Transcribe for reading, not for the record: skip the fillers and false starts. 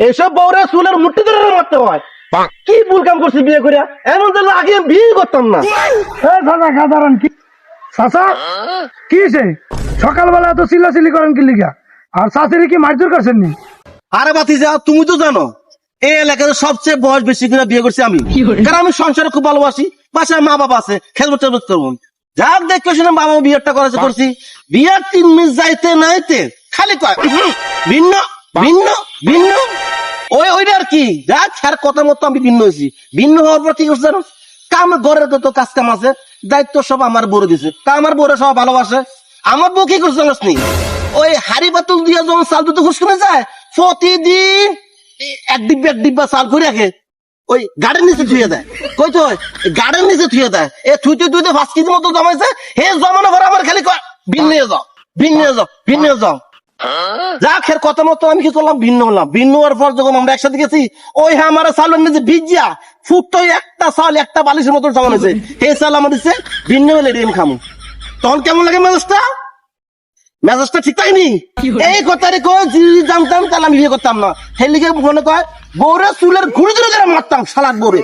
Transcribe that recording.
এসব বউরা চুলের মুঠি ধরে মারতে হয়। কি ভুল কাম করছি বিয়ে করিয়া? এমন তো আগে বিয়ে করতাম না। চাচা সাধারণ কি চাচা কি সকালবেলা এত চিল্লাচিল্লি করেন কি লিগা? আর চাচিরে কি মারধর করছেন নি? আরে বাতিজা, তুমি তো জানো এই এলাকাতে সবচেয়ে বয়স বেশি করে বিয়ে করছি আমি, কারণ আমি সংসারে খুব ভালোবাসি। বাসায় মা বাবা আছে, খেলবো টেলবো করবো। যাক দেখে শুনে বাবা বিয়েটা করছি। বিয়ের 3 মিনিট যাইতে নাইতে খালি কয় ভিন্ন ভিন্ন ভিন্ন। ওইটা আর কি, যাক স্যার কথা মতো আমি ভিন্ন হয়েছি। ভিন্ন হওয়ার পর কি করছে জানো? কাম ঘরের তো কাজ কাম আছে, দায়িত্ব সব আমার বড় দিছে। তা আমার বউরে সব ভালোবাসে। আমার বউ কি করছে জানাস নি? ওই হাড়ি পাতুল দিয়ে যখন চাল দুটো খুশকুনে যায়, প্রতিদিন এক ডিব্বা চাল করে রাখে, ওই গাড়ির নিচে থুয়ে দেয়। কই তো গাড়ির নিচে থুয়ে দেয়। এ থুইতে 5 কেজি মতো জমাইছে। হে জমানো ভরে আমার খালি কয় ভিন্ন যাও ভিন্ন যাও ভিন্ন যাও। যা খের কথা মতো আমি কি করলাম, ভিন্ন হলাম। ভিন্ন হওয়ার পর যখন আমরা একসাথে গেছি, ওই হ্যাঁ আমার চালের নিচে ভিজিয়া ফুটতো একটা চাল একটা বালিশের মতো জমা হয়েছে। এই চাল আমার দিচ্ছে ভিন্ন হলে রেম খামু। তখন কেমন লাগে মেজাজটা ঠিক থাকেনি। এই কথারে কয় যদি জানতাম তাহলে আমি বিয়ে করতাম না। সেই লিগে মনে কয় বউরে চুলের ঘুরে ধরে মারতাম শালার বউরে।